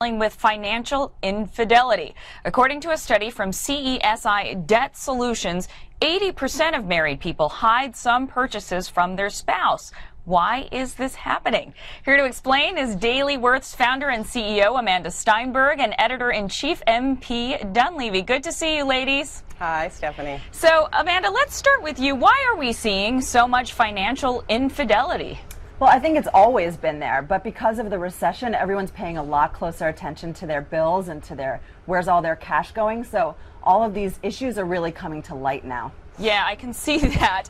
With financial infidelity. According to a study from CESI Debt Solutions, 80% of married people hide some purchases from their spouse. Why is this happening? Here to explain is Daily Worth's founder and CEO Amanda Steinberg and editor-in-chief MP Dunleavy. Good to see you, ladies. Hi, Stephanie. So, Amanda, let's start with you. Why are we seeing so much financial infidelity? Well, I think it's always been there, but because of the recession, everyone's paying a lot closer attention to their bills and to their where's all their cash going. So all of these issues are really coming to light now. Yeah, I can see that.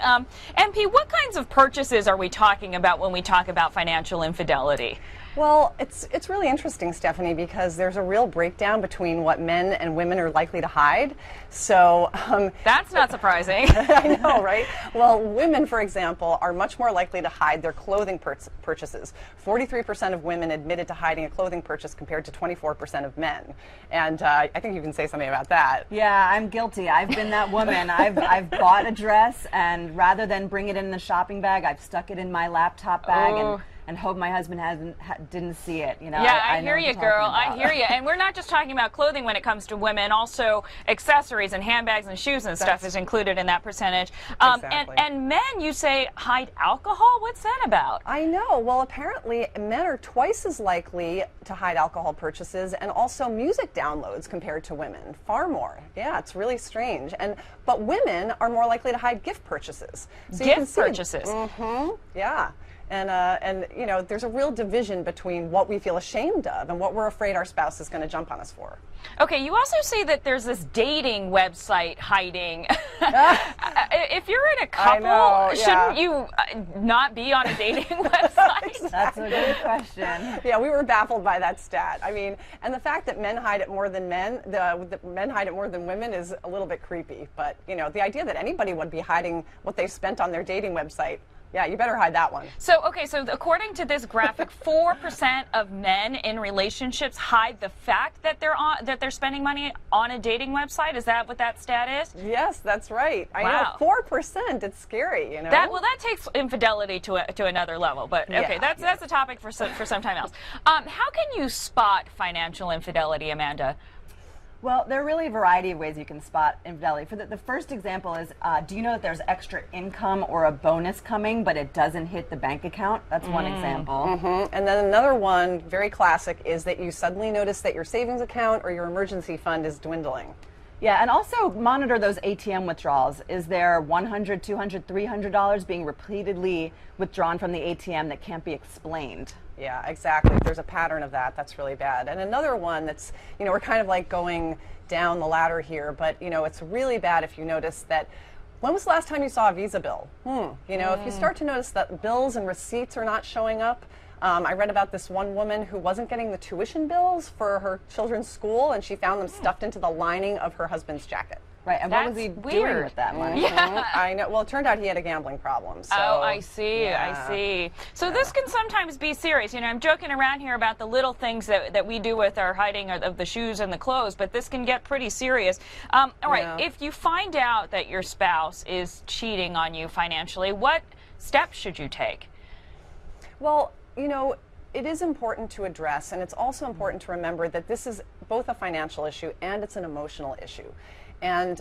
MP, what kinds of purchases are we talking about when we talk about financial infidelity? Well, it's really interesting, Stephanie, because there's a real breakdown between what men and women are likely to hide. So that's not surprising. I know, right? Well, women, for example, are much more likely to hide their clothing purchases. 43% of women admitted to hiding a clothing purchase compared to 24% of men. And I think you can say something about that. Yeah, I'm guilty. I've been that woman. I've bought a dress, and rather than bring it in the shopping bag, I've stuck it in my laptop bag and hope my husband didn't see it. You know. Yeah, I hear you, girl. I hear you. And we're not just talking about clothing when it comes to women. Also, accessories and handbags and shoes and stuff is included in that percentage. Exactly. And men, you say, hide alcohol? What's that about? I know. Well, apparently, men are twice as likely to hide alcohol purchases and also music downloads compared to women. Far more. Yeah, it's really strange. But women are more likely to hide gift purchases. So gift purchases? Mm-hmm. Yeah. And you know, there's a real division between what we feel ashamed of and what we're afraid our spouse is going to jump on us for. Okay, you also say that there's this dating website hiding. If you're in a couple, shouldn't you not be on a dating website? Exactly. That's a good question. Yeah, we were baffled by that stat. I mean, and the fact that men hide it more than men, the men hide it more than women is a little bit creepy. But, you know, the idea that anybody would be hiding what they've spent on their dating website, yeah, you better hide that one. So, okay, so according to this graphic, 4% of men in relationships hide the fact that they're spending money on a dating website. Is that what that stat is? Yes, that's right. Wow. I know, 4%. It's scary, you know. That takes infidelity to another level. But okay, yeah, that's a topic for some time else. How can you spot financial infidelity, Amanda? Well, there are really a variety of ways you can spot infidelity. For the first example is, do you know that there's extra income or a bonus coming, but it doesn't hit the bank account? That's one example. Mm-hmm. And then another one, very classic, is that you suddenly notice that your savings account or your emergency fund is dwindling. Yeah, and also monitor those ATM withdrawals. Is there $100, $200, $300 being repeatedly withdrawn from the ATM that can't be explained? Yeah, exactly. If there's a pattern of that, that's really bad. And another one that's, you know, we're kind of like going down the ladder here, but, you know, it's really bad if you notice that, when was the last time you saw a Visa bill? You know, if you start to notice that bills and receipts are not showing up. I read about this one woman who wasn't getting the tuition bills for her children's school, and she found them stuffed into the lining of her husband's jacket. Right, and what was he doing with that money? Yeah. I know. Well, it turned out he had a gambling problem. So, oh, I see. Yeah. I see. So this can sometimes be serious. You know, I'm joking around here about the little things that we do with our hiding of the shoes and the clothes, but this can get pretty serious. All right, if you find out that your spouse is cheating on you financially, what steps should you take? Well, you know, it is important to address, and it's also important to remember that this is both a financial issue and it's an emotional issue. And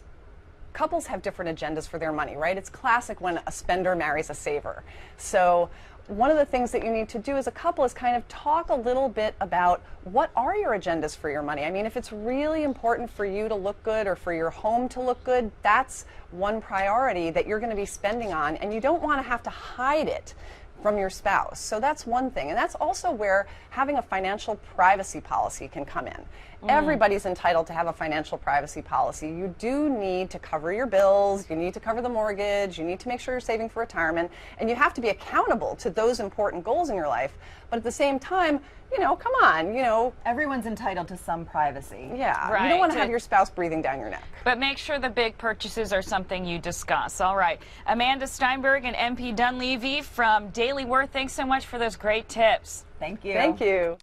couples have different agendas for their money, right? It's classic when a spender marries a saver. So one of the things that you need to do as a couple is kind of talk a little bit about what are your agendas for your money. I mean, if it's really important for you to look good or for your home to look good, that's one priority that you're going to be spending on, and you don't want to have to hide it from your spouse. So that's one thing. And that's also where having a financial privacy policy can come in. Everybody's entitled to have a financial privacy policy. You do need to cover your bills, you need to cover the mortgage, you need to make sure you're saving for retirement, and you have to be accountable to those important goals in your life. But at the same time, you know, come on, you know. Everyone's entitled to some privacy. Yeah, right. You don't want to have your spouse breathing down your neck. But make sure the big purchases are something you discuss. All right. Amanda Steinberg and MP Dunleavy from Daily Worth, thanks so much for those great tips. Thank you. Thank you.